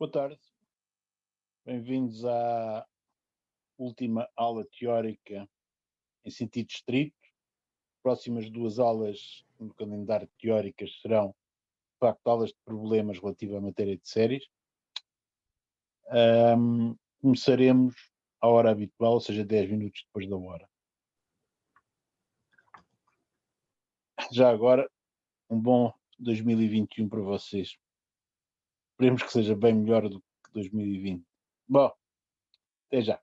Boa tarde, bem-vindos à última aula teórica em sentido estrito. Próximas duas aulas no calendário teóricas serão, de facto, aulas de problemas relativas à matéria de séries. Começaremos à hora habitual, ou seja, 10 minutos depois da hora. Já agora, um bom 2021 para vocês. Esperemos que seja bem melhor do que 2020. Bom, até já.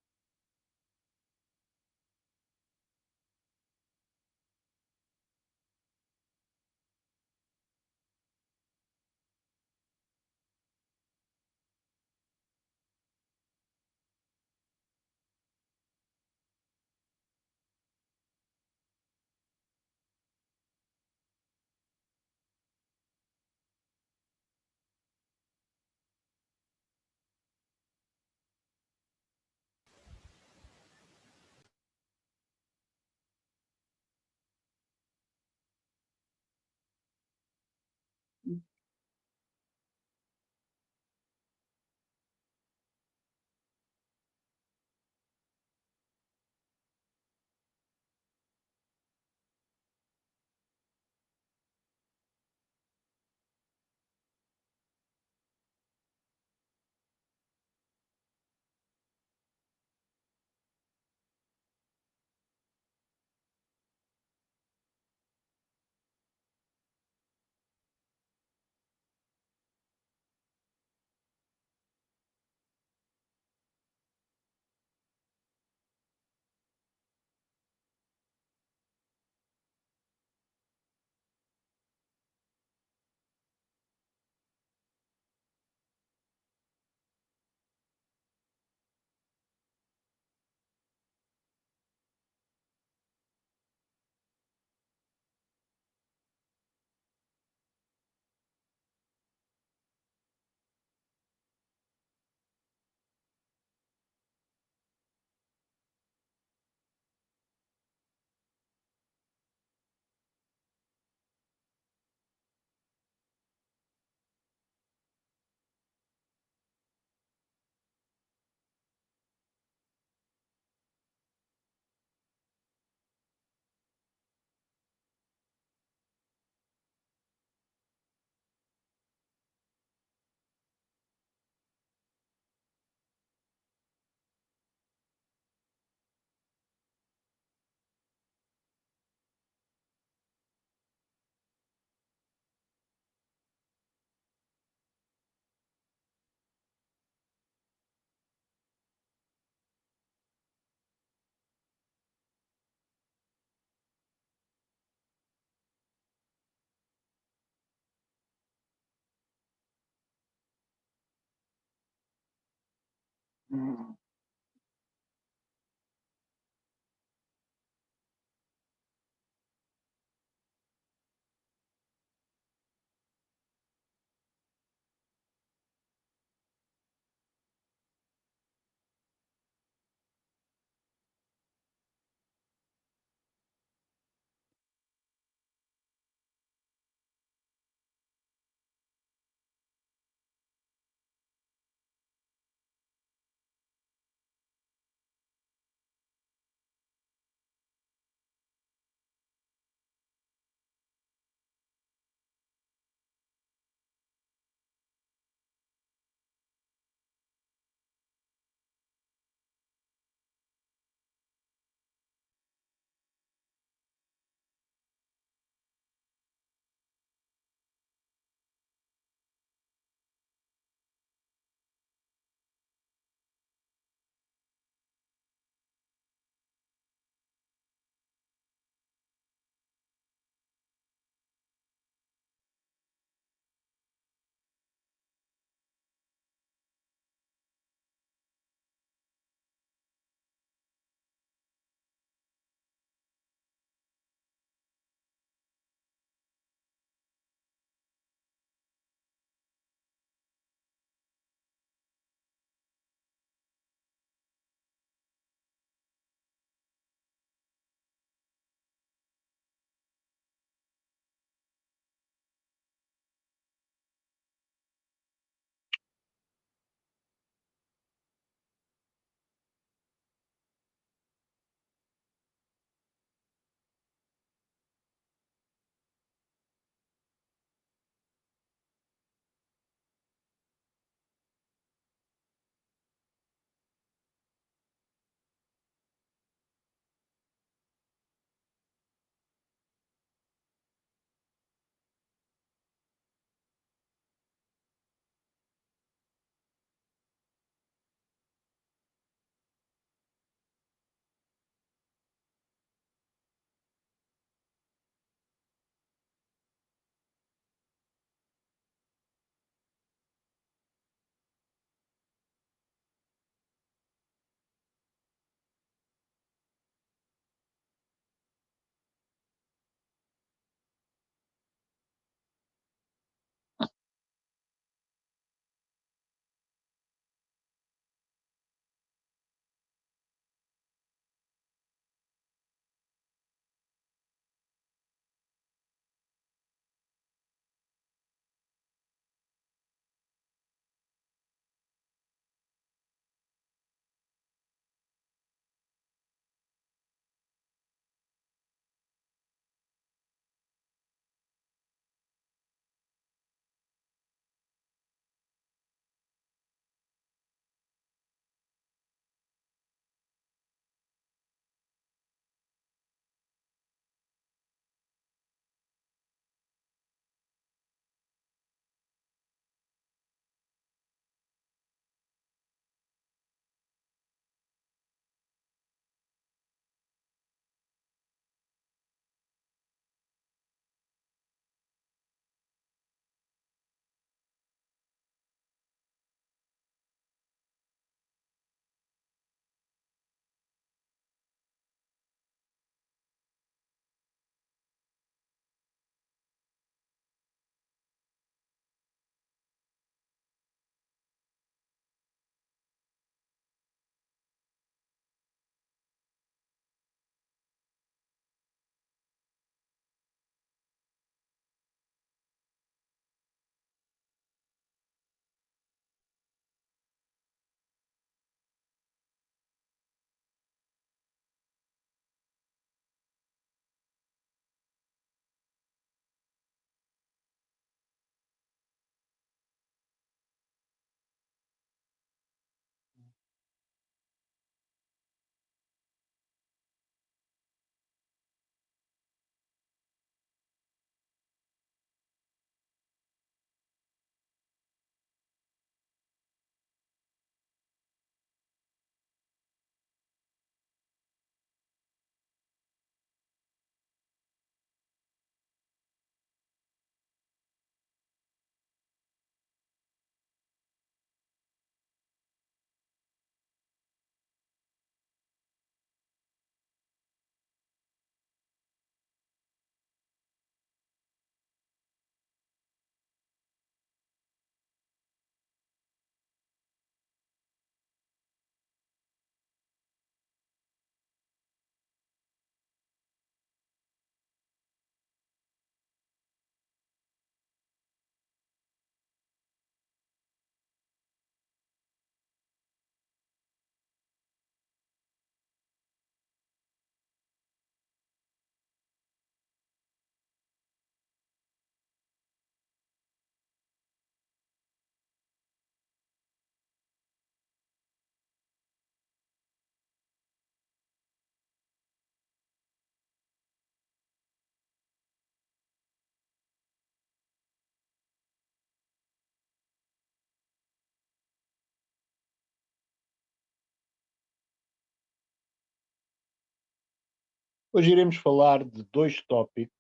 Hoje iremos falar de dois tópicos.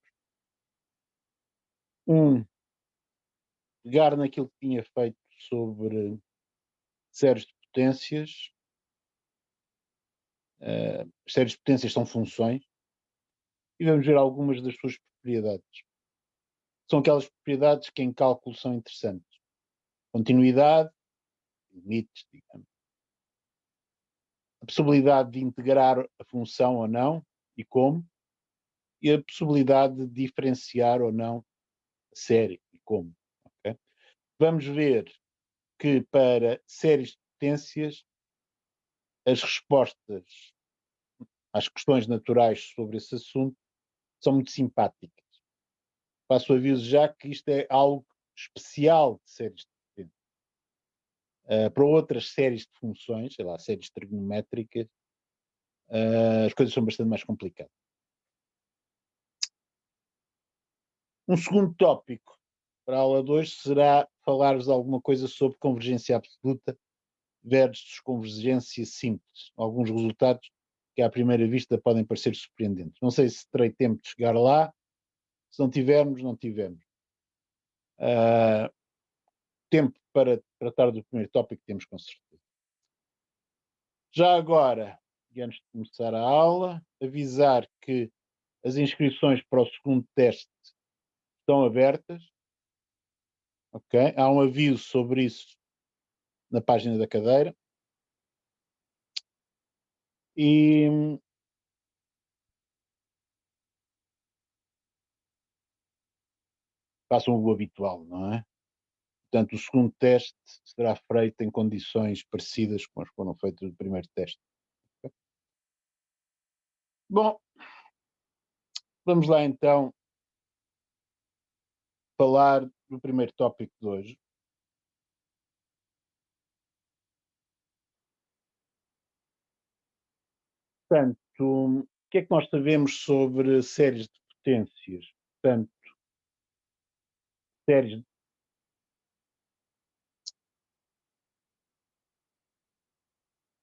Pegar naquilo que tinha feito sobre séries de potências. As séries de potências são funções e vamos ver algumas das suas propriedades. São aquelas propriedades que em cálculo são interessantes. Continuidade, limites, digamos. A possibilidade de integrar a função ou não e como. E a possibilidade de diferenciar ou não a série e como. Okay? Vamos ver que para séries de potências as respostas às questões naturais sobre esse assunto são muito simpáticas. Faço aviso já que isto é algo especial de séries de potências. Para outras séries de funções, sei lá, séries trigonométricas, as coisas são bastante mais complicadas. Um segundo tópico para a aula de hoje será falar-vos alguma coisa sobre convergência absoluta versus convergência simples. Alguns resultados que à primeira vista podem parecer surpreendentes. Não sei se terei tempo de chegar lá. Se não tivermos, não tivemos. Tempo para tratar do primeiro tópico temos com certeza. Já agora, e antes de começar a aula, avisar que as inscrições para o segundo teste estão abertas. Ok? Há um aviso sobre isso na página da cadeira. E façam o habitual, não é? Portanto, o segundo teste será feito em condições parecidas com as que foram feitas no primeiro teste. Bom, vamos lá então falar do primeiro tópico de hoje. Portanto, o que é que nós sabemos sobre séries de potências? Portanto, séries,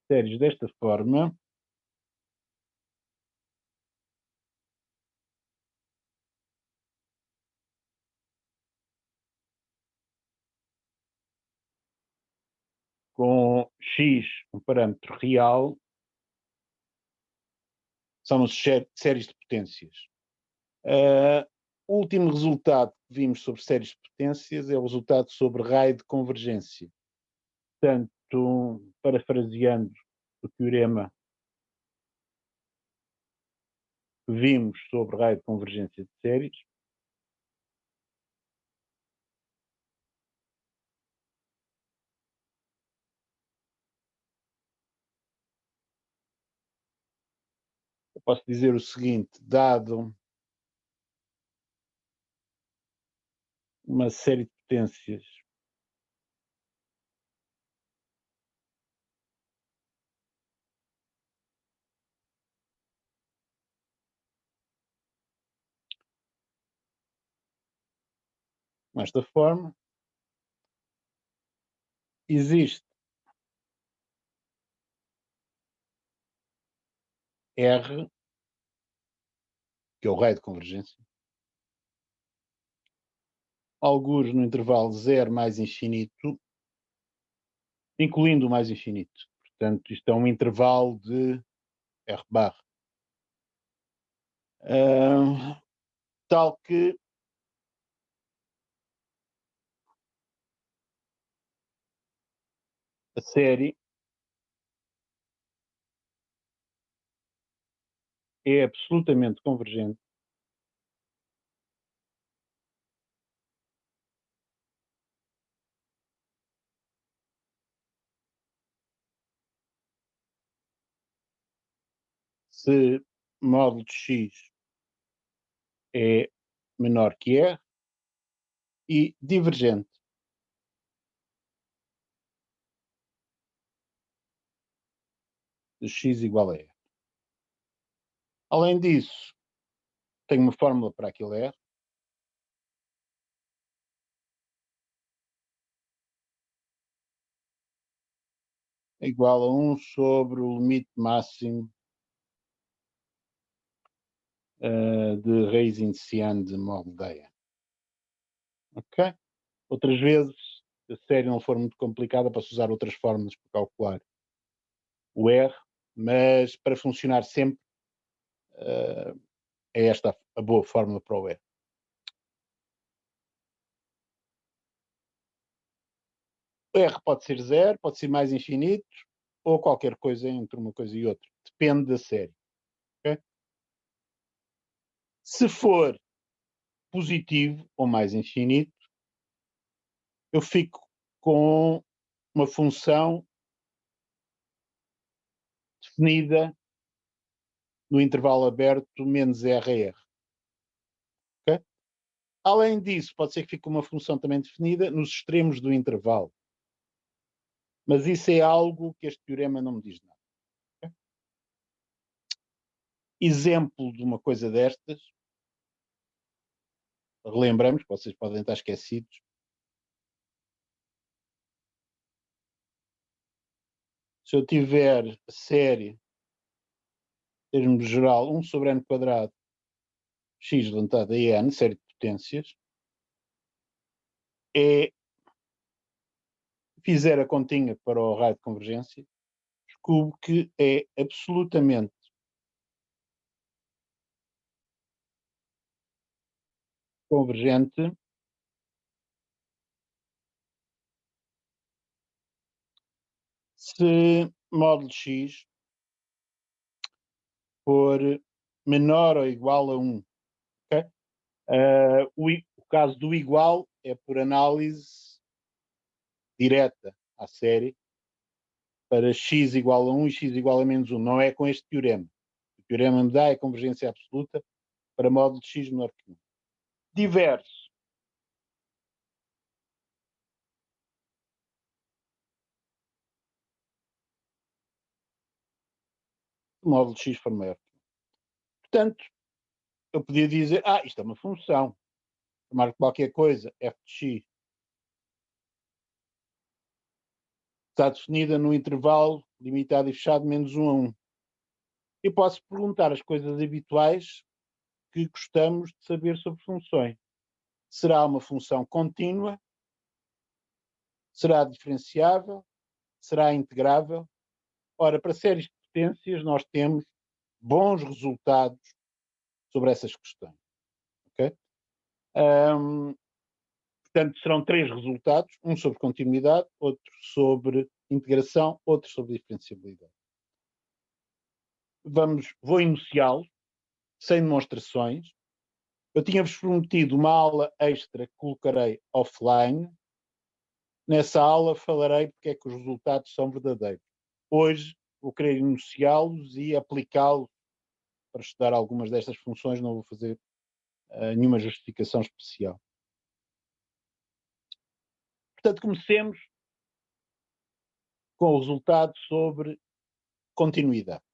séries desta forma com x, um parâmetro real, são séries de potências. O último resultado que vimos sobre séries de potências é o resultado sobre raio de convergência. Portanto, parafraseando o teorema que vimos sobre raio de convergência de séries, eu posso dizer o seguinte: dado uma série de potências desta forma, existe R, que é o raio de convergência, algures no intervalo 0 mais infinito, incluindo o mais infinito. Portanto, isto é um intervalo de R bar. Tal que a série é absolutamente convergente se módulo de x é menor que R e divergente de x igual a R. Além disso, tenho uma fórmula para aquele R, é igual a 1 sobre o limite máximo de raiz indiciano de Mordeia. Ok? Outras vezes, se a série não for muito complicada, posso usar outras fórmulas para calcular o R, mas para funcionar sempre é esta a boa fórmula para o R. O R pode ser zero, pode ser mais infinito, ou qualquer coisa entre uma coisa e outra. Depende da série. Okay? Se for positivo ou mais infinito, eu fico com uma função definida no intervalo aberto menos RR. Okay? Além disso, pode ser que fique uma função também definida nos extremos do intervalo. Mas isso é algo que este teorema não me diz nada. Okay? Exemplo de uma coisa destas, relembramos, vocês podem estar esquecidos. Se eu tiver a série, em termos geral, 1 sobre n quadrado, x levantado a n, série de potências, fizer a continha para o raio de convergência, descubro que é absolutamente convergente se módulo x for menor ou igual a 1. Okay? O caso do igual é por análise direta à série para x igual a 1 e x igual a menos 1. Não é com este teorema. O teorema me dá a convergência absoluta para módulo de x menor que 1. Diverso. O módulo de x for maior que 1. Portanto, eu podia dizer, isto é uma função. Chamar qualquer coisa f de x está definida no intervalo limitado e fechado menos 1 a 1. E posso perguntar as coisas habituais que gostamos de saber sobre funções. Será uma função contínua? Será diferenciável? Será integrável? Ora, para séries de potências, nós temos bons resultados sobre essas questões. Okay? Portanto, serão 3 resultados, um sobre continuidade, outro sobre integração, outro sobre diferenciabilidade. Vou enunciá-los, sem demonstrações. Eu tinha-vos prometido uma aula extra que colocarei offline. Nessa aula falarei porque é que os resultados são verdadeiros. Hoje vou querer enunciá-los e aplicá-los para estudar algumas destas funções, não vou fazer nenhuma justificação especial. Portanto, comecemos com o resultado sobre continuidade.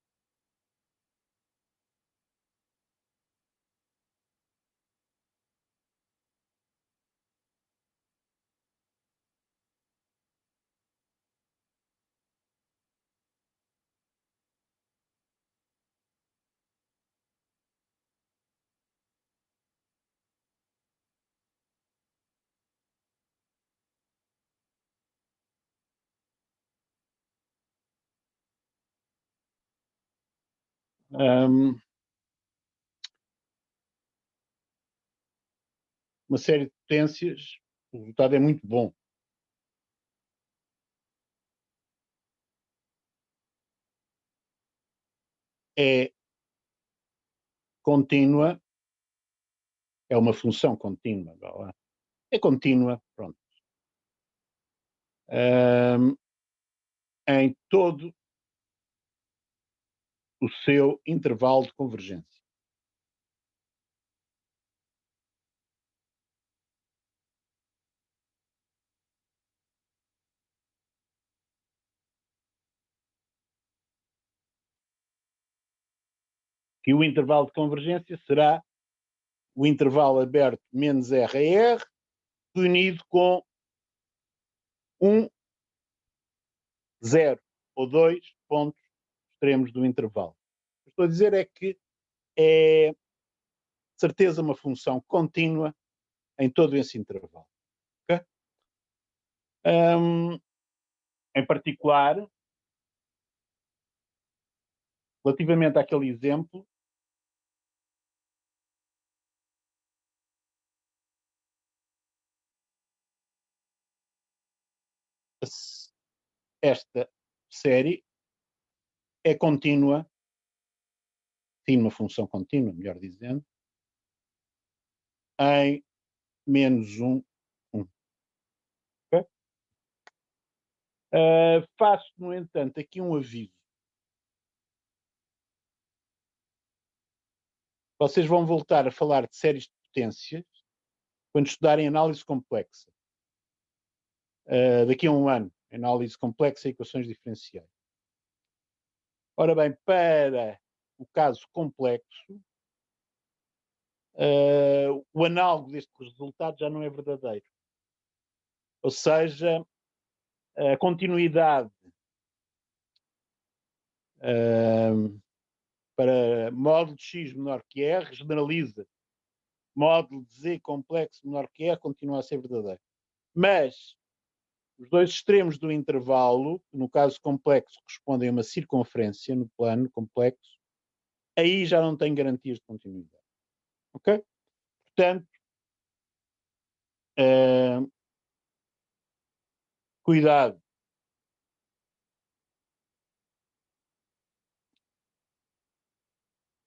Uma série de potências, o resultado é muito bom. É contínua, é uma função contínua, é contínua, pronto. Em todo o seu intervalo de convergência. Que o intervalo de convergência será o intervalo aberto menos RR unido com 1, 0 ou 2 pontos extremos do intervalo. O que estou a dizer é que é de certeza uma função contínua em todo esse intervalo. Okay? Em particular, relativamente àquele exemplo, esta série é contínua, tem uma função contínua, melhor dizendo, em menos 1, 1. Okay? Faço, no entanto, aqui um aviso. Vocês vão voltar a falar de séries de potências quando estudarem análise complexa. Daqui a um ano, análise complexa e equações diferenciais. Ora bem, para o caso complexo, o análogo deste resultado já não é verdadeiro. Ou seja, a continuidade para módulo de x menor que r generaliza. Módulo de z complexo menor que r continua a ser verdadeiro. Mas os dois extremos do intervalo, no caso complexo, correspondem a uma circunferência no plano complexo, aí já não tem garantias de continuidade. Ok? Portanto, cuidado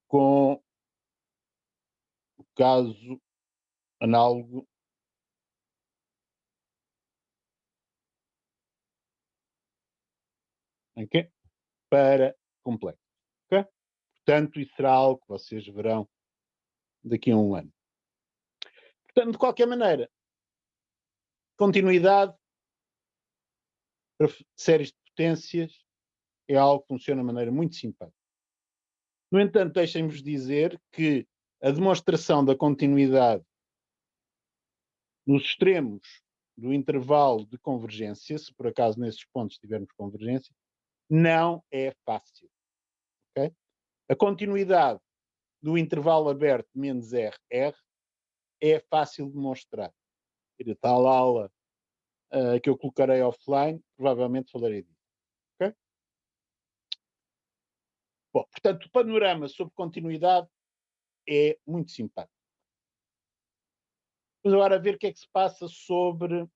com o caso análogo okay? Para complexo. Okay? Portanto, isso será algo que vocês verão daqui a um ano. Portanto, de qualquer maneira, continuidade para séries de potências é algo que funciona de maneira muito simpática. No entanto, deixem-vos dizer que a demonstração da continuidade nos extremos do intervalo de convergência, se por acaso nesses pontos tivermos convergência, não é fácil. Okay? A continuidade do intervalo aberto menos R, R é fácil de demonstrar. A tal aula que eu colocarei offline, provavelmente falarei disso. Okay? Bom, portanto, o panorama sobre continuidade é muito simpático. Vamos agora ver o que é que se passa sobre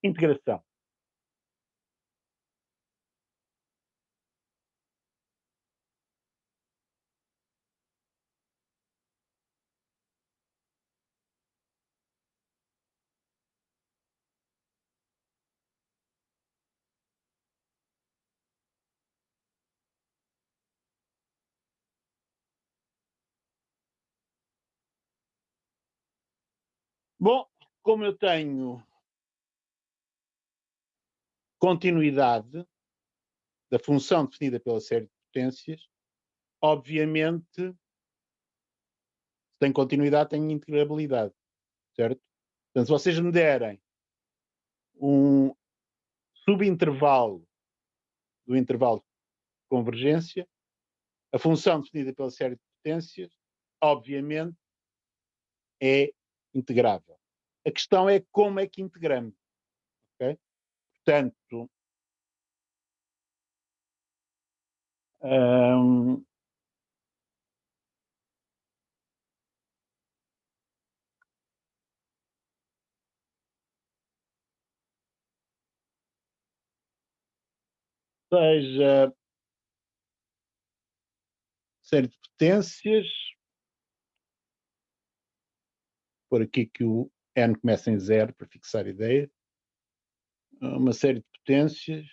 integração. Bom, como eu tenho continuidade da função definida pela série de potências, obviamente, se tem continuidade, tem integrabilidade, certo? Portanto, se vocês me derem um subintervalo do intervalo de convergência, a função definida pela série de potências, obviamente, é integrável. A questão é como é que integramos. Okay? Portanto, seja série de potências, por aqui que o n começa em zero para fixar a ideia, uma série de potências,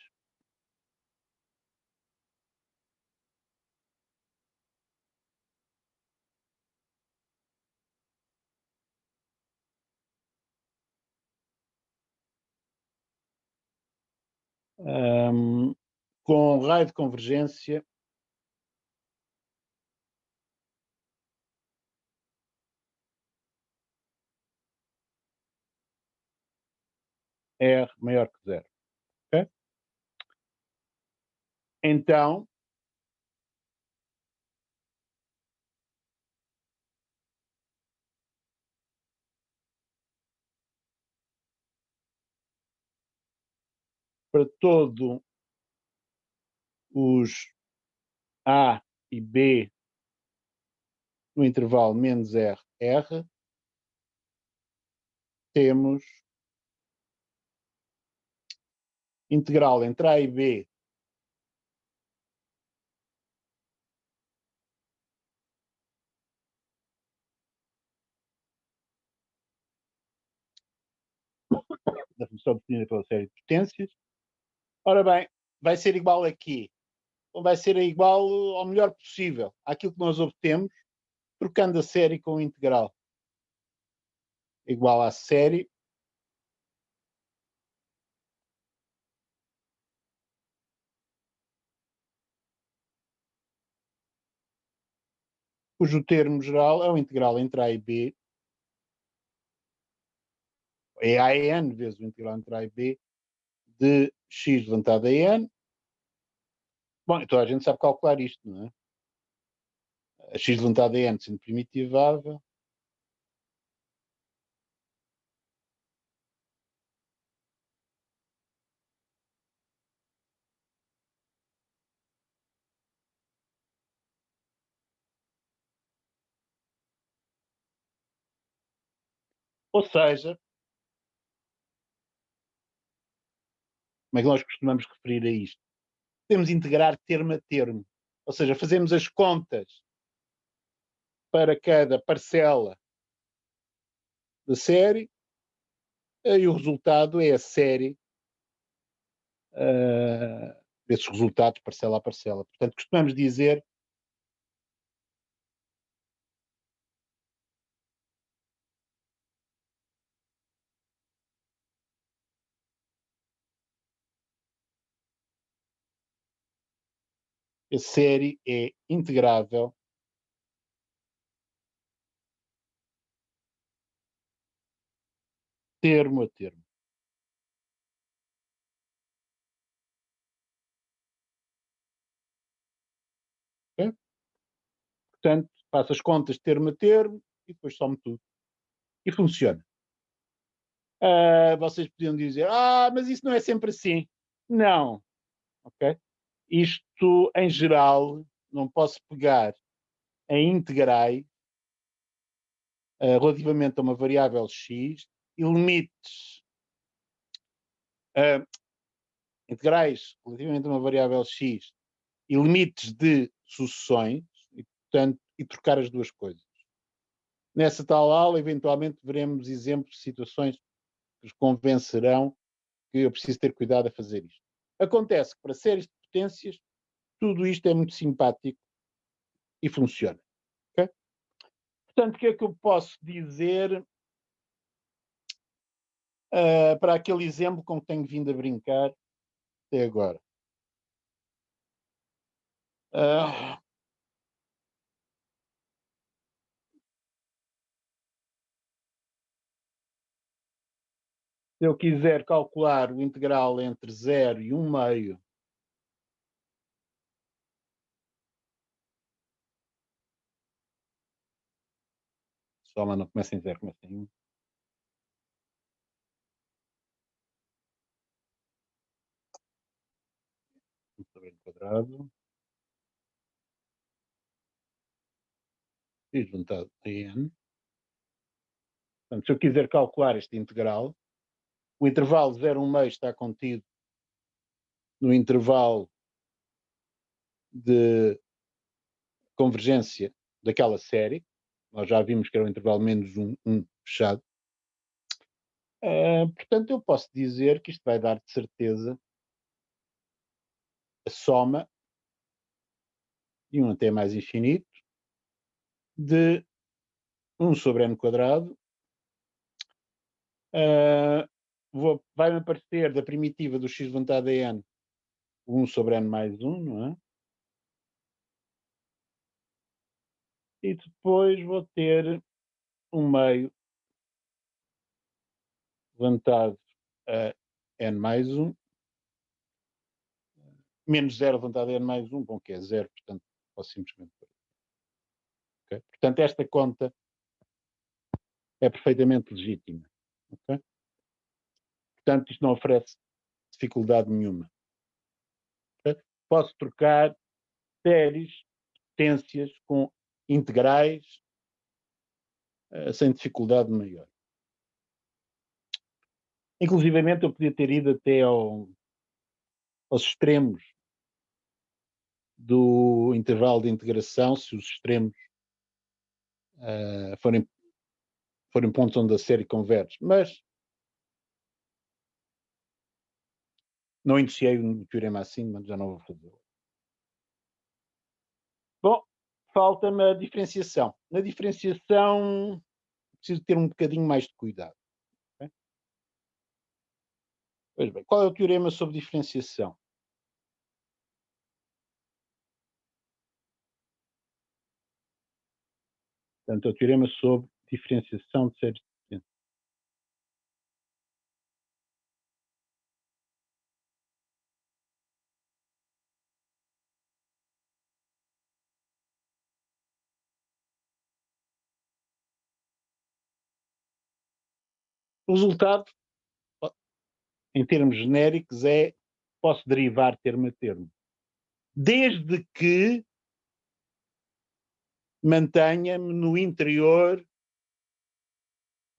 com raio de convergência R maior que zero. Okay? Então, para todo os A e B no intervalo menos R, R, temos integral entre A e B da função definida pela série de potências. Ora bem, vai ser igual aqui. Então vai ser igual ao melhor possível àquilo que nós obtemos trocando a série com o integral. Igual à série cujo termo geral é o integral entre A e B, é a n vezes o integral entre A e B de x levantado a n. Bom, então a gente sabe calcular isto, não é? A x levantado a n sendo primitivável, ou seja, como é que nós costumamos referir a isto? Podemos integrar termo a termo, ou seja, fazemos as contas para cada parcela da série e o resultado é a série desses resultados parcela a parcela. Portanto, costumamos dizer que a série é integrável termo a termo. Okay? Portanto, faço as contas termo a termo e depois somo tudo. E funciona. Vocês podiam dizer, mas isso não é sempre assim. Não, ok? Isto, em geral, não posso pegar em integrais relativamente a uma variável x e limites integrais relativamente a uma variável x e limites de sucessões e, portanto, e trocar as duas coisas. Nessa tal aula, eventualmente, veremos exemplos de situações que os convencerão que eu preciso ter cuidado a fazer isto. Acontece que para séries de potências, tudo isto é muito simpático e funciona. Okay? Portanto, o que é que eu posso dizer para aquele exemplo com que tenho vindo a brincar até agora? Se eu quiser calcular o integral entre 0 e 1 meio soma não começa em 0, começa em 1. Sobre n quadrado. E juntado a n. Portanto, se eu quiser calcular este integral, o intervalo 0, 1 meio está contido no intervalo de convergência daquela série. Nós já vimos que era o intervalo menos 1, 1 fechado. Portanto, eu posso dizer que isto vai dar de certeza a soma de 1 até mais infinito de 1 sobre n quadrado. Vai-me aparecer da primitiva do x levantado a n 1 sobre n mais 1, não é? E depois vou ter 1 meio levantado a n mais 1, menos 0 levantado a n mais 1, bom, que é 0, portanto, posso simplesmente pôr. Okay? Portanto, esta conta é perfeitamente legítima. Okay? Portanto, isto não oferece dificuldade nenhuma. Posso trocar séries, potências com integrais sem dificuldade maior. Inclusivamente eu podia ter ido até aos extremos do intervalo de integração, se os extremos forem pontos onde a série converge. Mas não iniciei o teorema assim, mas já não vou fazer. Bom, falta-me a diferenciação. Na diferenciação preciso ter um bocadinho mais de cuidado. Okay? Pois bem, qual é o teorema sobre diferenciação? Portanto, é o teorema sobre diferenciação de séries de potências. O resultado, em termos genéricos, é posso derivar termo a termo. Desde que mantenha-me no interior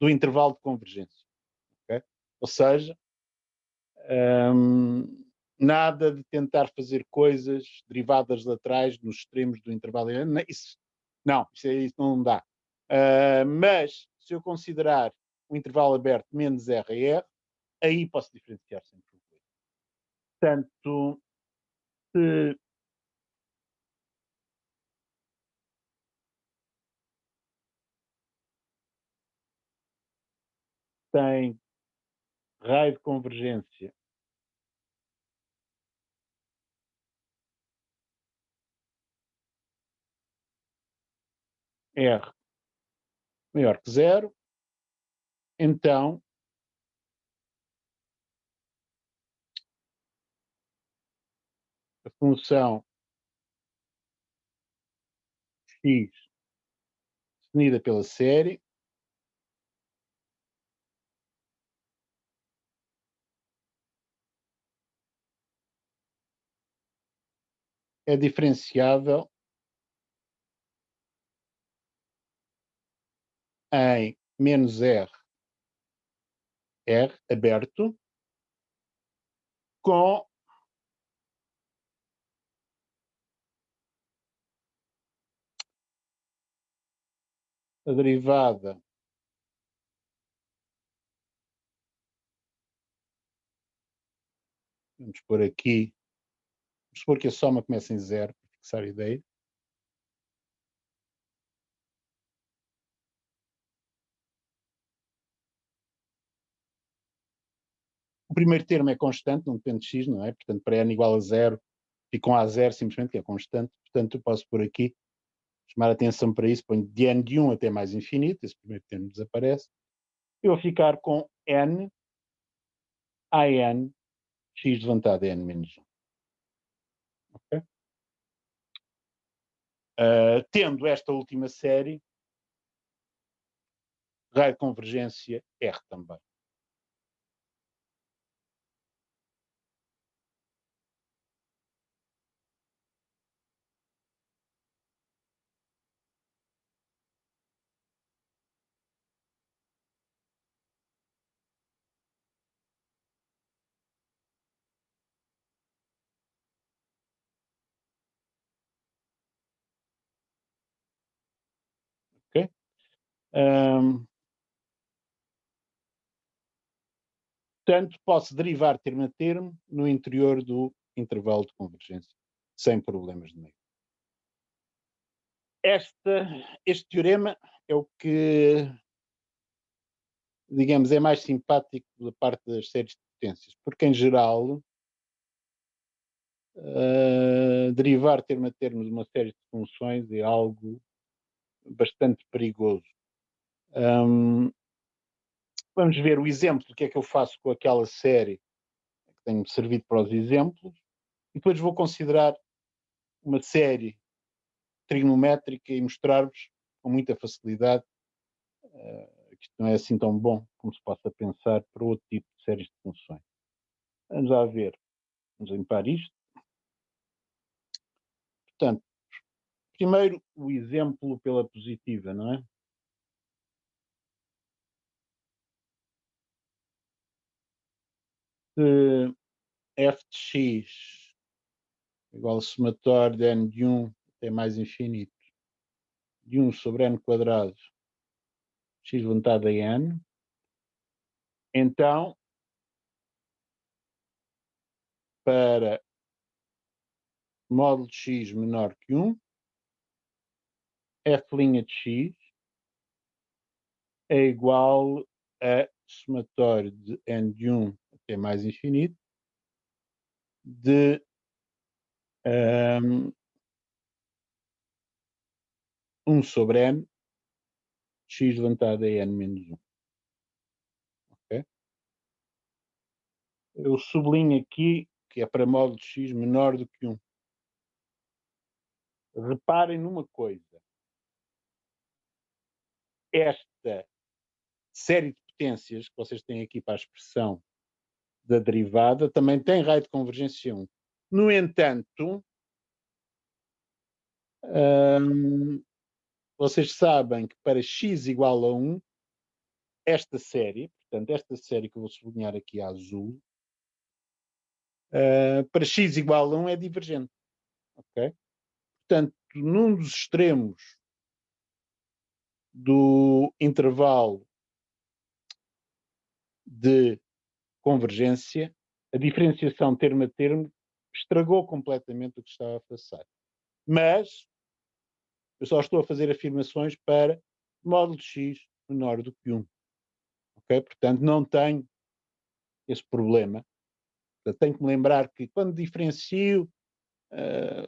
do intervalo de convergência. Okay? Ou seja, nada de tentar fazer coisas derivadas laterais nos extremos do intervalo. Isso não dá. Mas se eu considerar um intervalo aberto menos R a R, aí posso diferenciar sem problema. Portanto, se tem raio de convergência R maior que zero, então a função x definida pela série é diferenciável em menos R aberto com a derivada vamos pôr aqui, vamos supor que a soma começa em zero, para fixar a ideia. O primeiro termo é constante, não depende de x, não é? Portanto, para n igual a zero, e com a zero simplesmente, que é constante. Portanto, eu posso pôr aqui, chamar a atenção para isso, ponho de n de 1 até mais infinito, esse primeiro termo desaparece. Eu vou ficar com n a n x levantado a n menos 1. Okay? Tendo esta última série, raio de convergência R também. Okay? Portanto, posso derivar termo a termo no interior do intervalo de convergência, sem problemas de meio. Este teorema é o que, digamos, é mais simpático da parte das séries de potências, porque, em geral, derivar termo a termo de uma série de funções é algo bastante perigoso. Vamos ver o exemplo do que é que eu faço com aquela série que tenho servido para os exemplos, e depois vou considerar uma série trigonométrica e mostrar-vos com muita facilidade que isto não é assim tão bom como se possa pensar para outro tipo de séries de funções. Vamos lá ver. Vamos limpar isto. Portanto, primeiro o exemplo pela positiva, não é? Se f de x igual a somatório de n de 1 até mais infinito de 1 sobre n quadrado x levantado a n, então, para módulo de x menor que 1, f' de x é igual a somatório de n de 1 até mais infinito de 1 sobre n x levantado a n menos 1. Okay? Eu sublinho aqui que é para módulo de x menor do que 1. Reparem numa coisa. Esta série de potências que vocês têm aqui para a expressão da derivada também tem raio de convergência 1. No entanto, vocês sabem que para x igual a 1, esta série, portanto, esta série que eu vou sublinhar aqui a azul, para x igual a 1 é divergente. Ok? Portanto, num dos extremos do intervalo de convergência, a diferenciação termo a termo estragou completamente o que estava a passar. Mas eu só estou a fazer afirmações para módulo de x menor do que 1. Ok? Portanto, não tenho esse problema. Portanto, tenho que me lembrar que quando diferencio uh,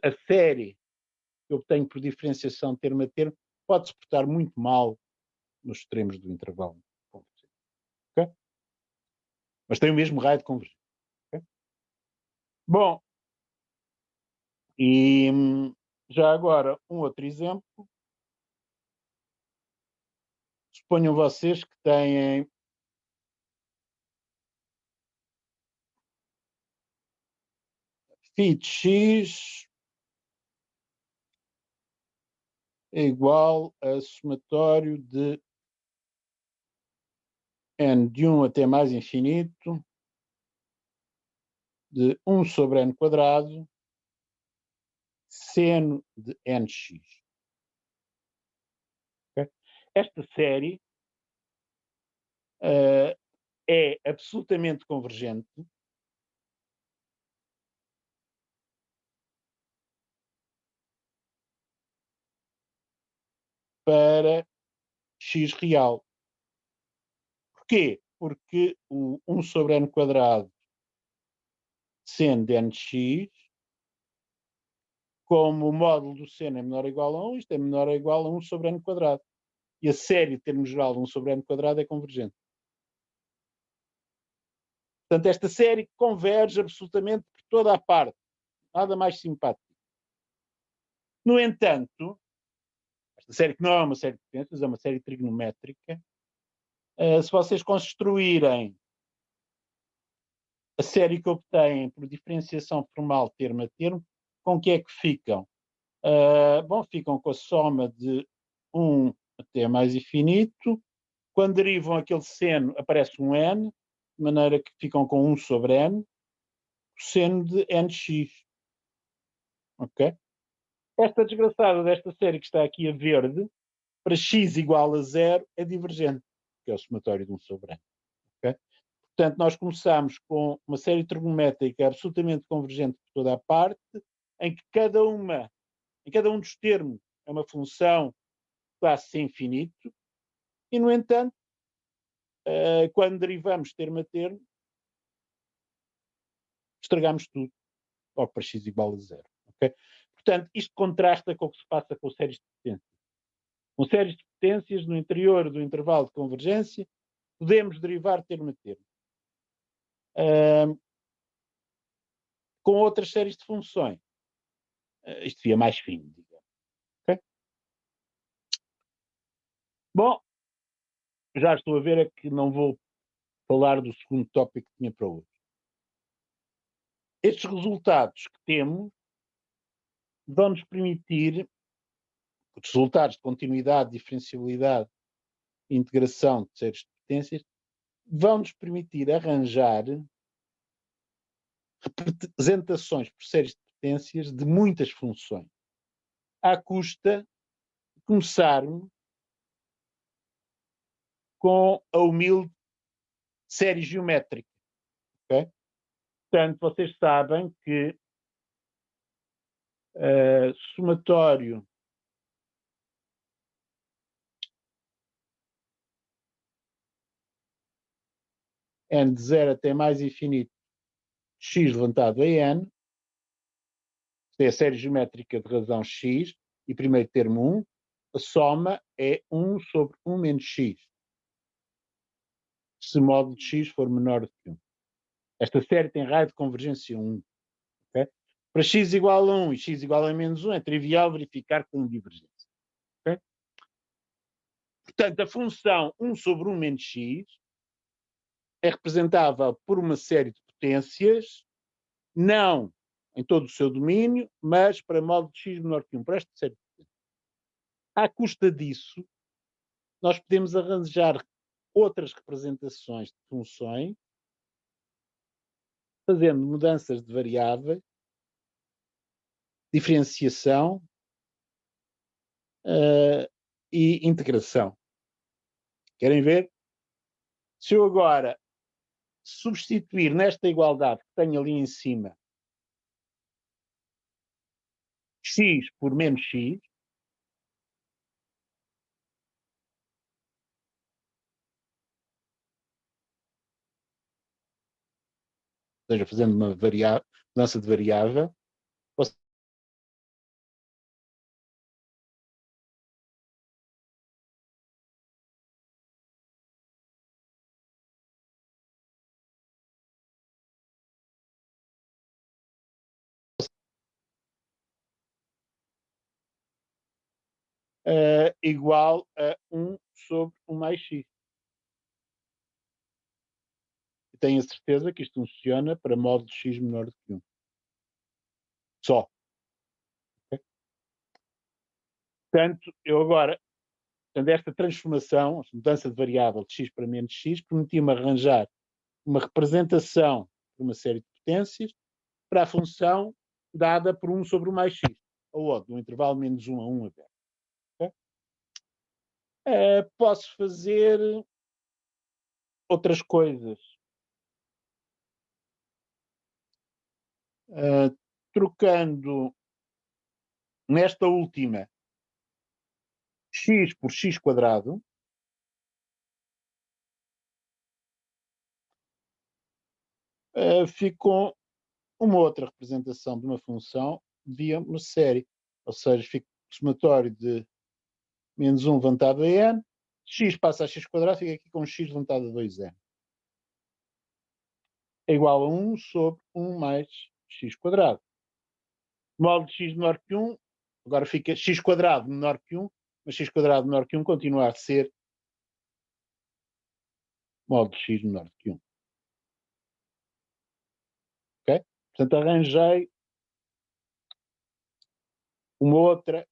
a série que eu obtenho por diferenciação termo a termo pode-se portar muito mal nos extremos do intervalo. Okay? Mas tem o mesmo raio de convergência. Okay? Bom, e já agora um outro exemplo. Suponham vocês que têm φ de x é igual a somatório de n de 1 até mais infinito de 1 sobre n quadrado seno de nx. Okay? Esta série é absolutamente convergente para x real. Porquê? Porque o 1 sobre n quadrado seno de nx, como o módulo do seno é menor ou igual a 1, isto é menor ou igual a 1 sobre n quadrado. E a série, em termos geral, de 1 sobre n quadrado é convergente. Portanto, esta série converge absolutamente por toda a parte. Nada mais simpático. No entanto, esta série que não é uma série de potências, é uma série trigonométrica, se vocês construírem a série que obtêm por diferenciação formal termo a termo, com que é que ficam? Bom, ficam com a soma de 1 até mais infinito. Quando derivam aquele seno, aparece um n, de maneira que ficam com 1 sobre n, o seno de nx. Ok? Esta desgraçada desta série que está aqui a verde, para x igual a 0, é divergente, que é o somatório de 1 sobre n. Okay? Portanto, nós começamos com uma série trigonométrica absolutamente convergente por toda a parte, em que em cada um dos termos é uma função classe infinito, e, no entanto, quando derivamos termo a termo, estragamos tudo, logo para x igual a 0. Okay? Portanto, isto contrasta com o que se passa com séries de potências. Com séries de potências, no interior do intervalo de convergência, podemos derivar termo a termo. Com outras séries de funções, isto fica mais fino, digamos. Okay? Bom, já estou a ver é que não vou falar do segundo tópico que tinha para hoje. Estes resultados que temos vão-nos permitir, os resultados de continuidade, diferenciabilidade e integração de séries de potências, vão-nos permitir arranjar representações por séries de potências de muitas funções, à custa de começarmos com a humilde série geométrica. Okay? Portanto, vocês sabem que somatório n de 0 até mais infinito x levantado a n, isto é a série geométrica de razão x, e primeiro termo 1, a soma é 1 sobre 1 menos x, se o módulo de x for menor do que 1. Esta série tem raio de convergência 1. Okay? Para x igual a 1 e x igual a menos 1 é trivial verificar que tem divergência. Okay? Portanto, a função 1 sobre 1 menos x é representável por uma série de potências, não em todo o seu domínio, mas para módulo de x menor que 1, por esta série de potências. À custa disso, nós podemos arranjar outras representações de funções, fazendo mudanças de variáveis, diferenciação e integração. Querem ver? Se eu agora substituir nesta igualdade que tenho ali em cima x por menos x, ou seja, fazendo uma mudança de variável, igual a 1 sobre 1 mais x. E tenho a certeza que isto funciona para módulo de x menor do que 1. Só. Okay? Portanto, eu agora, esta transformação, esta mudança de variável de x para menos x, permitia-me arranjar uma representação de uma série de potências para a função dada por 1 sobre 1 mais x, ou do intervalo menos 1 a 1 aberto. Okay? Posso fazer outras coisas. Trocando nesta última x por x quadrado, fico uma outra representação de uma função via uma série. Ou seja, fico somatório de menos 1 levantado a n, x passa a x quadrado, fica aqui com x levantado a 2n. É igual a 1 sobre 1 mais x quadrado. Módulo de x menor que 1, agora fica x quadrado menor que 1, mas x quadrado menor que 1 continua a ser módulo de x menor que 1. Ok? Portanto, arranjei uma outra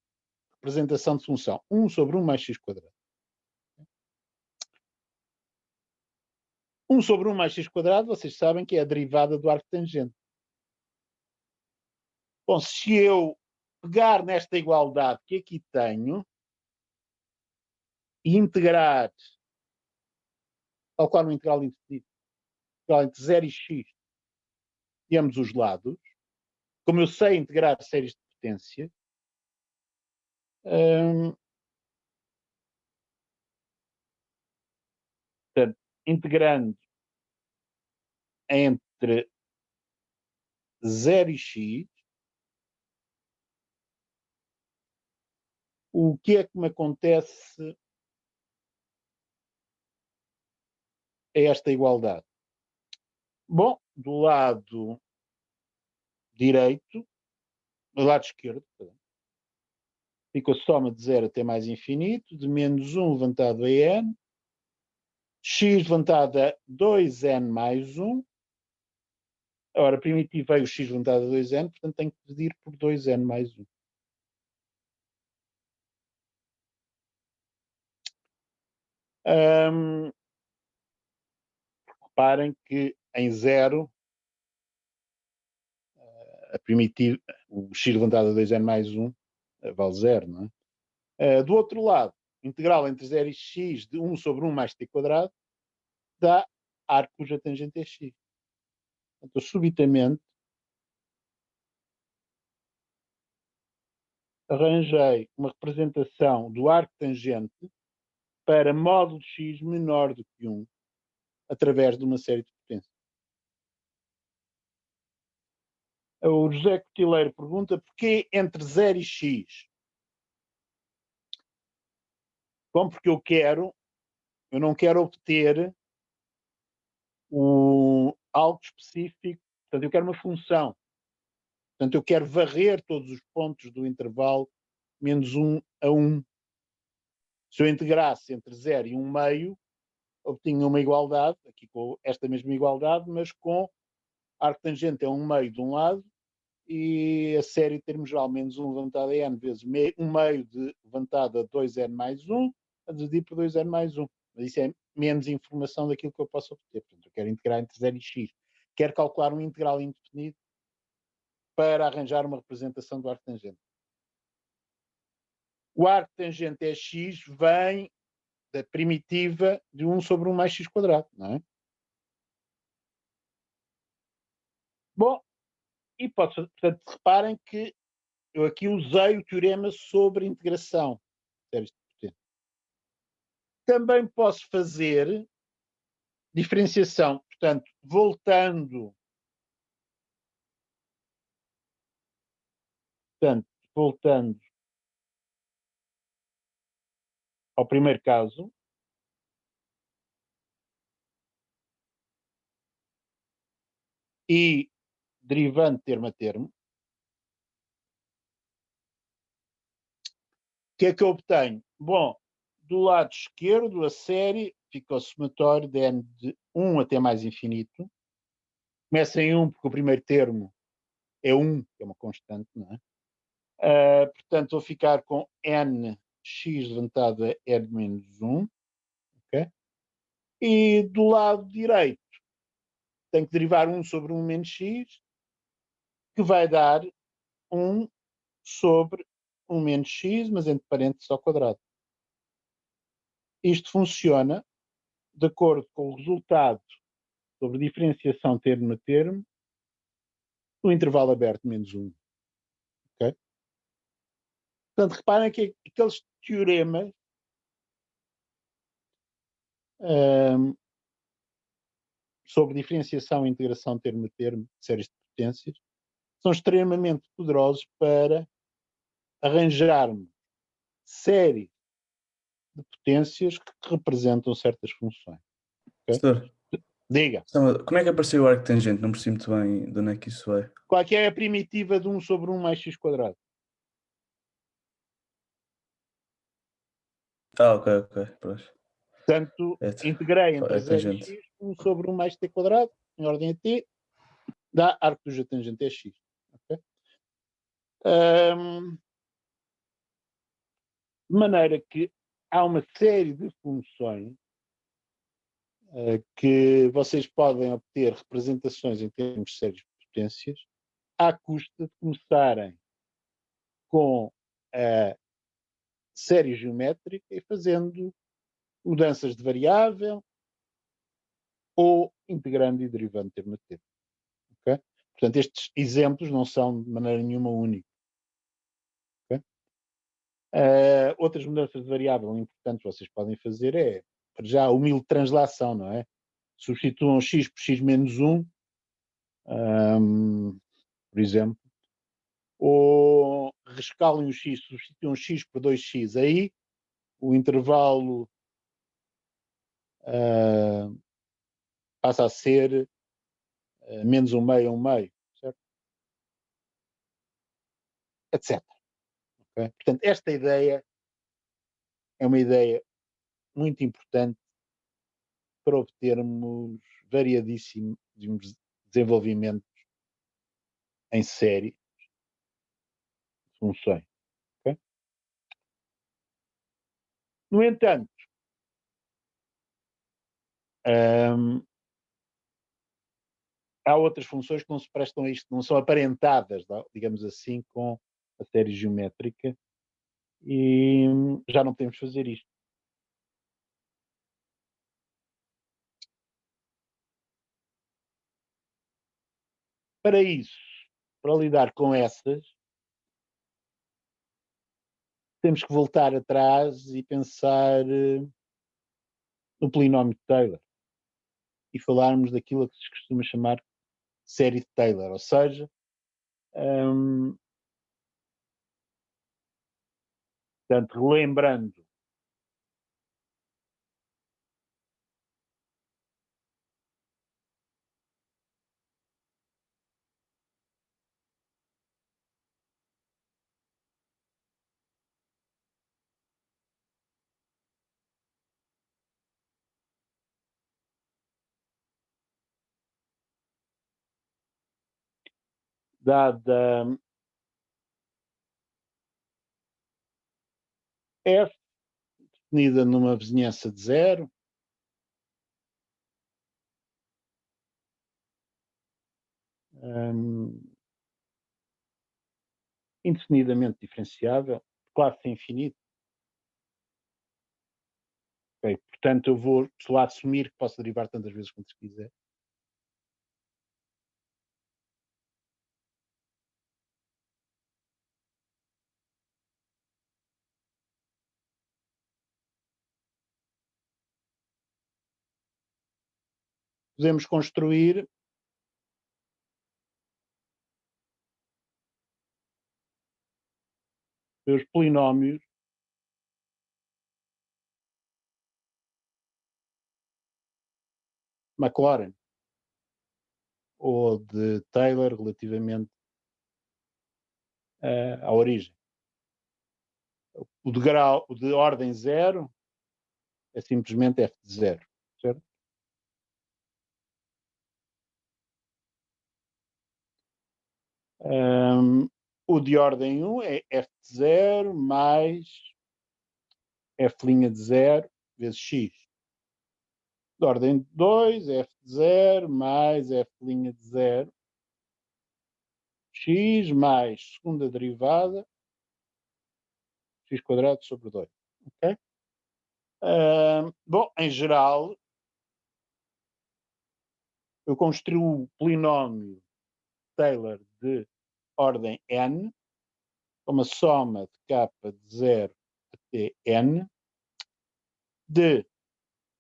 representação de função. 1 sobre 1 mais x quadrado. 1 sobre 1 mais x quadrado, vocês sabem que é a derivada do arco tangente. Bom, se eu pegar nesta igualdade que aqui tenho e integrar, tal qual no integral entre 0 e x, de ambos os lados, como eu sei integrar séries de potência, portanto, integrando entre 0 e x, o que é que me acontece a esta igualdade? Bom, do lado direito, do lado esquerdo, fica a soma de 0 até mais infinito, de menos 1 levantado a n, x levantado a 2n mais 1. Ora, primitivo veio o x levantado a 2n, portanto tenho que dividir por 2n mais 1. Reparem que em 0, a primitivo, o x levantado a 2n mais 1 vale 0, não é? Do outro lado, integral entre 0 e x de 1 sobre 1 mais t quadrado dá arco cuja tangente é x. Então, subitamente, arranjei uma representação do arco tangente para módulo x menor do que 1, através de uma série de potências. O José Cotileiro pergunta porquê entre 0 e x? Bom, porque eu não quero obter algo específico, portanto, eu quero uma função. Portanto, eu quero varrer todos os pontos do intervalo menos 1 a 1. Se eu integrasse entre 0 e 1 meio, obtinha uma igualdade, aqui com esta mesma igualdade, mas com arco tangente é 1 meio de um lado e a série de termos geral menos 1 levantado a n vezes 1 meio de levantado a 2n mais 1, a dividir por 2n mais 1. Mas isso é menos informação daquilo que eu posso obter. Portanto, eu quero integrar entre 0 e x. Quero calcular um integral indefinido para arranjar uma representação do arco tangente. O arco tangente é x vem da primitiva de 1 sobre 1 mais x quadrado, não é? Bom, e portanto, reparem que eu aqui usei o teorema sobre integração. Também posso fazer diferenciação, portanto, voltando ao primeiro caso, e derivando termo a termo, o que é que eu obtenho? Bom, do lado esquerdo, a série fica o somatório de n de 1 até mais infinito. Começa em 1 porque o primeiro termo é 1, que é uma constante, não é? Portanto, vou ficar com n x levantado a n menos 1. Okay? E do lado direito, tenho que derivar 1 sobre 1 menos x, que vai dar 1 sobre 1 menos x, mas entre parênteses ao quadrado. Isto funciona de acordo com o resultado sobre diferenciação termo a termo no intervalo aberto menos 1. Okay? Portanto, reparem que aqueles teoremas sobre diferenciação e integração termo a termo de séries de potências são extremamente poderosos para arranjarmos séries de potências que representam certas funções. Okay? Professor, Diga. como é que apareceu o arco tangente? Não percebi muito bem de onde é que isso é. Qual é a primitiva de 1 sobre 1 mais x quadrado? Ok, pronto. Portanto, integrei entre 0 e tangente. x 1 sobre 1 mais t quadrado, em ordem a t, dá arco cuja tangente é x. Okay? De maneira que há uma série de funções que vocês podem obter representações em termos de séries de potências à custa de começarem com a série geométrica e fazendo mudanças de variável ou integrando e derivando termo a termo. Okay? Portanto, estes exemplos não são de maneira nenhuma únicos. Okay? Outras mudanças de variável importantes que vocês podem fazer é, já, humilde translação, não é? Substituam x por x menos 1, por exemplo, ou rescalem o x, substituam x por 2x. Aí o intervalo passa a ser menos 1 meio a 1 meio, certo? Etc. Okay? Portanto, esta ideia é uma ideia muito importante para obtermos variadíssimos desenvolvimentos em série de funções. Okay? No entanto, há outras funções que não se prestam a isto, não são aparentadas, digamos assim, com a série geométrica, e já não podemos fazer isto. Para isso, para lidar com essas, temos que voltar atrás e pensar no polinómio de Taylor e falarmos daquilo que se costuma chamar série de Taylor, ou seja, portanto, relembrando dada F definida numa vizinhança de zero, indefinidamente diferenciável, classe infinita. Okay. Portanto, eu vou lá assumir que posso derivar tantas vezes quanto se quiser. Podemos construir os polinómios Maclaurin ou de Taylor relativamente à origem. O de ordem zero é simplesmente f de zero, certo? O de ordem 1 é f de zero mais f' de zero vezes x. De ordem 2, f de zero mais f' de zero x mais segunda derivada x quadrado sobre 2. Ok? Bom, em geral, eu construo o polinómio Taylor de ordem n, com uma soma de k de 0 até n, de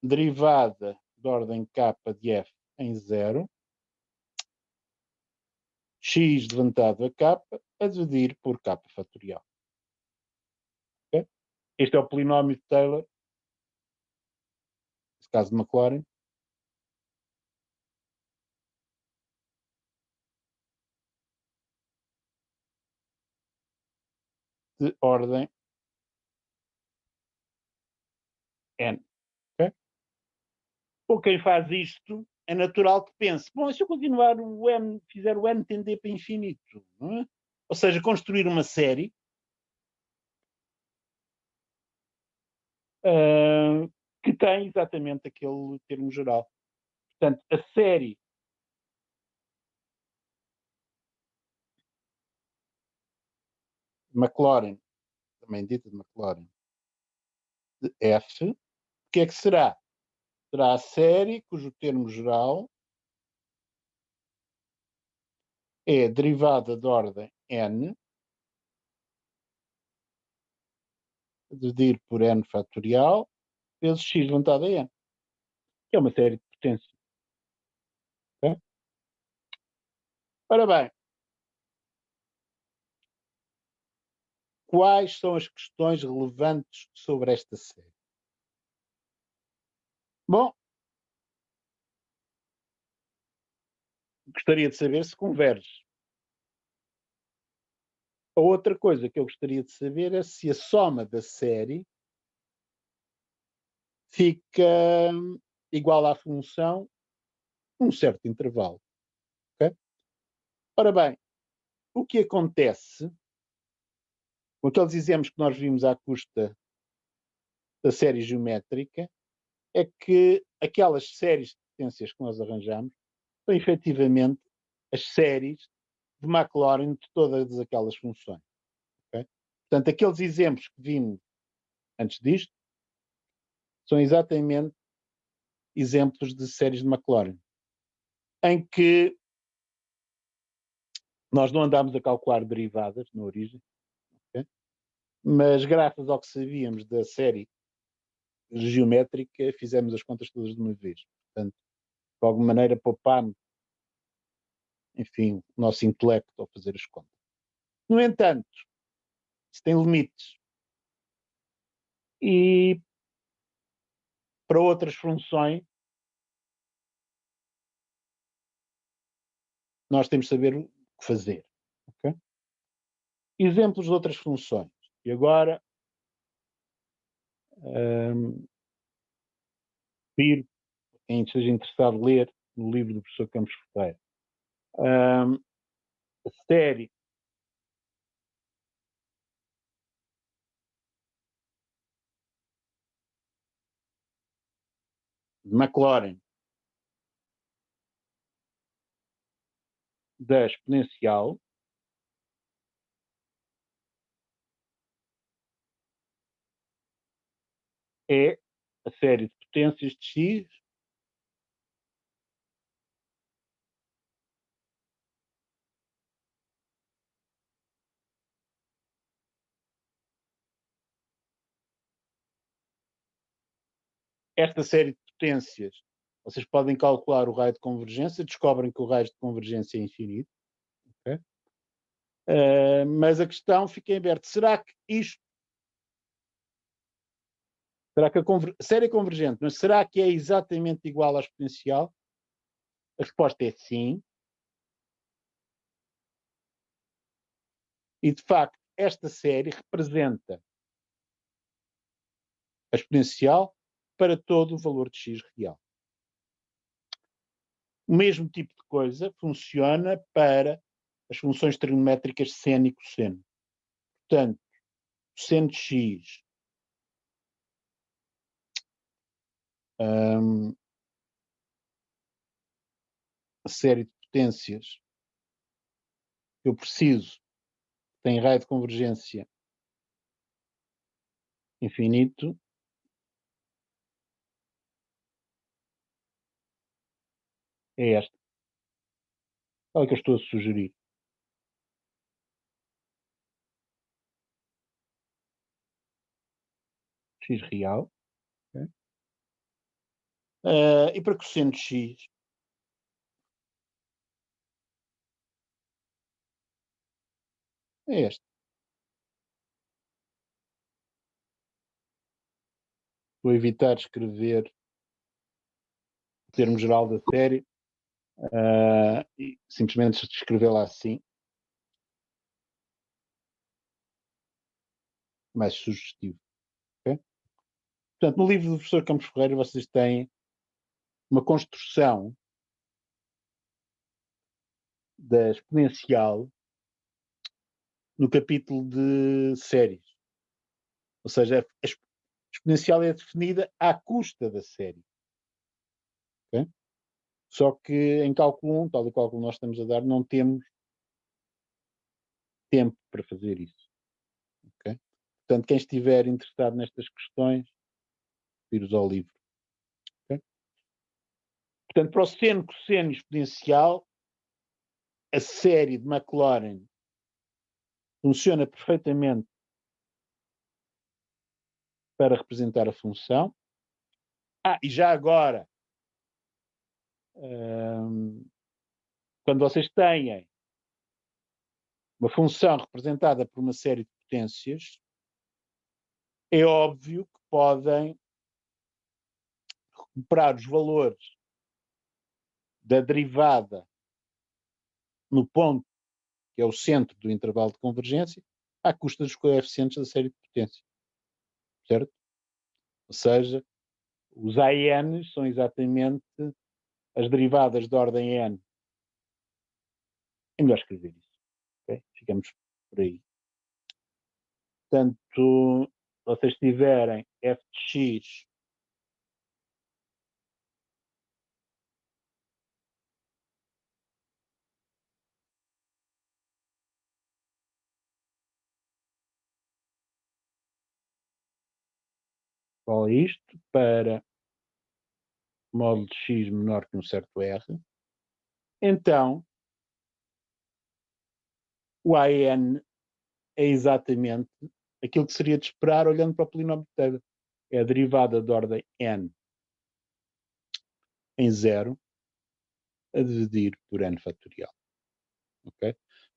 derivada de ordem k de f em 0, x levantado a k, a dividir por k fatorial. Okay? Este é o polinómio de Taylor, nesse caso de Maclaurin, de ordem n. Okay? Ou quem faz isto é natural que pense, bom, se eu continuar o n, fizer o n tender para infinito, não é? Ou seja, construir uma série que tem exatamente aquele termo geral. Portanto, a série Maclaurin, também dita de Maclaurin, de F, o que é que será? Será a série cujo termo geral é derivada de ordem n, a dividir por n fatorial, vezes x levantado a n, que é uma série de potências. Okay? Ora bem, quais são as questões relevantes sobre esta série? Bom, gostaria de saber se converge. A outra coisa que eu gostaria de saber é se a soma da série fica igual à função num certo intervalo. Okay? Ora bem, o que acontece com aqueles exemplos que nós vimos à custa da série geométrica é que aquelas séries de potências que nós arranjamos são efetivamente as séries de Maclaurin de todas aquelas funções. Okay? Portanto, aqueles exemplos que vimos antes disto são exatamente exemplos de séries de Maclaurin, em que nós não andámos a calcular derivadas na origem, okay? Mas graças ao que sabíamos da série geométrica, fizemos as contas todas de uma vez. Portanto, de alguma maneira poupámos, enfim, o nosso intelecto ao fazer as contas. No entanto, isso tem limites. E para outras funções, nós temos de saber o que fazer. Okay? Exemplos de outras funções. E agora, quem esteja interessado em ler no livro do professor Campos Ferreira. A série de Maclaurin da exponencial é a série de potências de x esta série de potências, vocês podem calcular o raio de convergência, descobrem que o raio de convergência é infinito, okay? Mas a questão fica em aberto. Será que a série é convergente, mas será que é exatamente igual à exponencial? A resposta é sim. E, de facto, esta série representa a exponencial para todo o valor de x real. O mesmo tipo de coisa funciona para as funções trigonométricas seno e cosseno. Portanto, seno de x a série de potências que eu preciso tem raio de convergência infinito, é esta. Qual é que eu estou a sugerir? X real. Okay? E para cosseno de x, é este. Vou evitar escrever o termo geral da série e simplesmente escrevê-la assim. Mais sugestivo. Okay? Portanto, no livro do professor Campos Ferreira vocês têm uma construção da exponencial no capítulo de séries. Ou seja, a exponencial é definida à custa da série. Okay? Só que em cálculo 1, tal e qual como nós estamos a dar, não temos tempo para fazer isso. Okay? Portanto, quem estiver interessado nestas questões, vir-os ao livro. Okay? Portanto, para o seno, cosseno e exponencial, a série de Maclaurin funciona perfeitamente para representar a função. E já agora, quando vocês têm uma função representada por uma série de potências, é óbvio que podem recuperar os valores da derivada no ponto que é o centro do intervalo de convergência, à custa dos coeficientes da série de potências. Certo? Ou seja, Os ANs são exatamente as derivadas da ordem n. É melhor escrever isso. Okay? Ficamos por aí. Portanto, se vocês tiverem f de x igual a isto, para módulo de x menor que um certo r, então o AN é exatamente aquilo que seria de esperar olhando para o polinómio de Taylor. É a derivada de ordem n em 0 a dividir por n fatorial. Okay?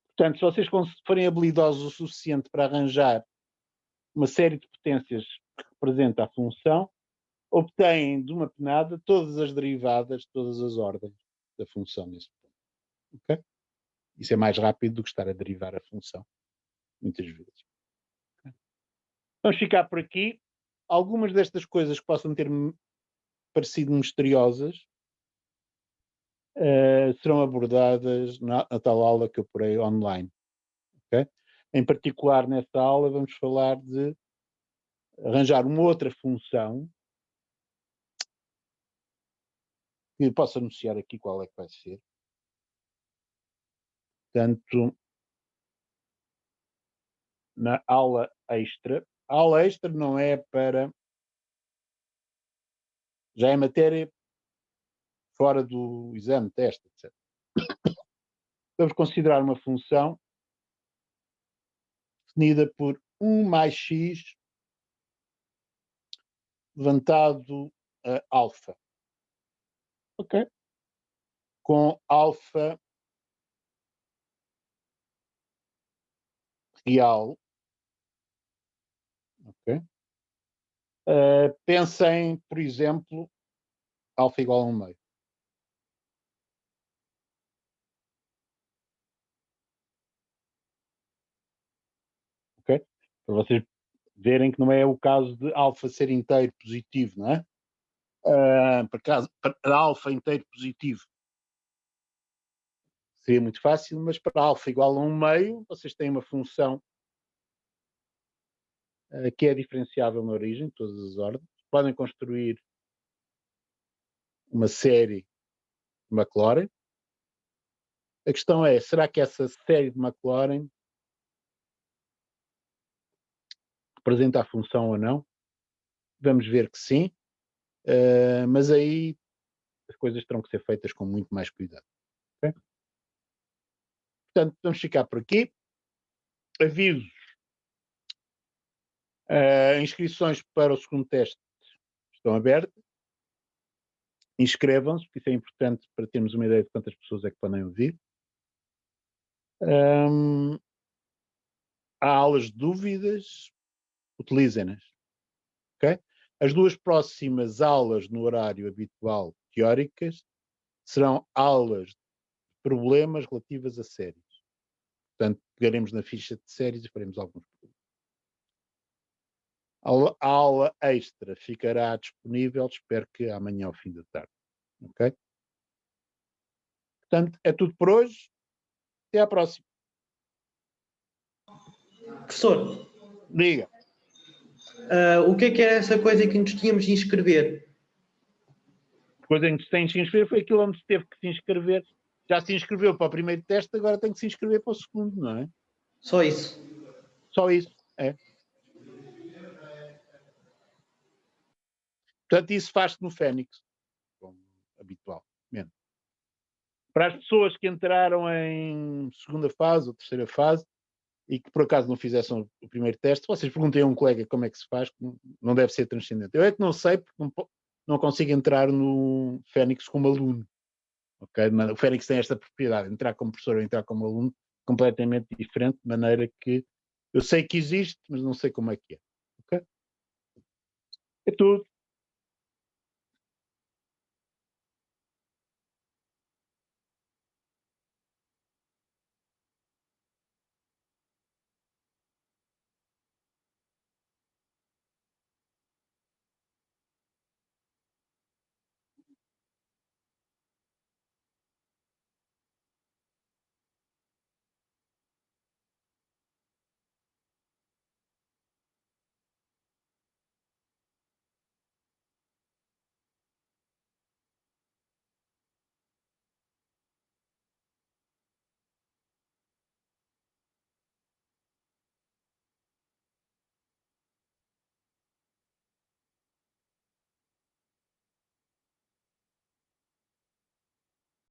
Portanto, se vocês forem habilidosos o suficiente para arranjar uma série de potências que representa a função, obtêm de uma penada todas as derivadas, todas as ordens da função nesse ponto. Okay? Isso é mais rápido do que estar a derivar a função, muitas vezes. Okay? Vamos ficar por aqui. Algumas destas coisas que possam ter parecido misteriosas serão abordadas na tal aula que eu porei online. Okay? Em particular, nesta aula, vamos falar de arranjar uma outra função que posso anunciar aqui qual é que vai ser. Portanto, na aula extra, a aula extra não é para... já é matéria fora do exame, teste, etc. Vamos considerar uma função definida por 1 mais x levantado a alfa. Ok? Com alfa real. Ok? Pensem, por exemplo, alfa igual a 1 meio. Ok? Para vocês verem que não é o caso de alfa ser inteiro positivo, não é? Para alfa inteiro positivo seria muito fácil, mas para alfa igual a 1 meio, vocês têm uma função que é diferenciável na origem, todas as ordens. Podem construir uma série de Maclaurin. A questão é, será que essa série de Maclaurin representa a função ou não? Vamos ver que sim, mas aí as coisas terão que ser feitas com muito mais cuidado. Okay? Portanto, vamos ficar por aqui. Avisos. Inscrições para o segundo teste estão abertas. Inscrevam-se, porque isso é importante para termos uma ideia de quantas pessoas é que podem ouvir. Há aulas de dúvidas, utilizem-nas. Okay? As duas próximas aulas no horário habitual teóricas serão aulas de problemas relativas a séries. Portanto, pegaremos na ficha de séries e faremos alguns problemas. A aula extra ficará disponível, espero que amanhã ao fim da tarde. Ok? Portanto, é tudo por hoje. Até à próxima. Professor, Diga. o que é essa coisa que nos tínhamos de inscrever? A coisa em que se tem de se inscrever foi aquilo onde se teve que se inscrever. Já se inscreveu para o primeiro teste, agora tem que se inscrever para o segundo, não é? Só isso. Só isso, é. Portanto, isso faz-se no Fênix, como habitualmente. Para as pessoas que entraram em segunda fase ou terceira fase e que por acaso não fizessem o primeiro teste, vocês perguntem a um colega como é que se faz, que não deve ser transcendente. Eu é que não sei porque não consigo entrar no Fênix como aluno. Okay? O Fênix tem esta propriedade, entrar como professor ou entrar como aluno, completamente diferente, de maneira que eu sei que existe, mas não sei como é que é. Okay? É tudo.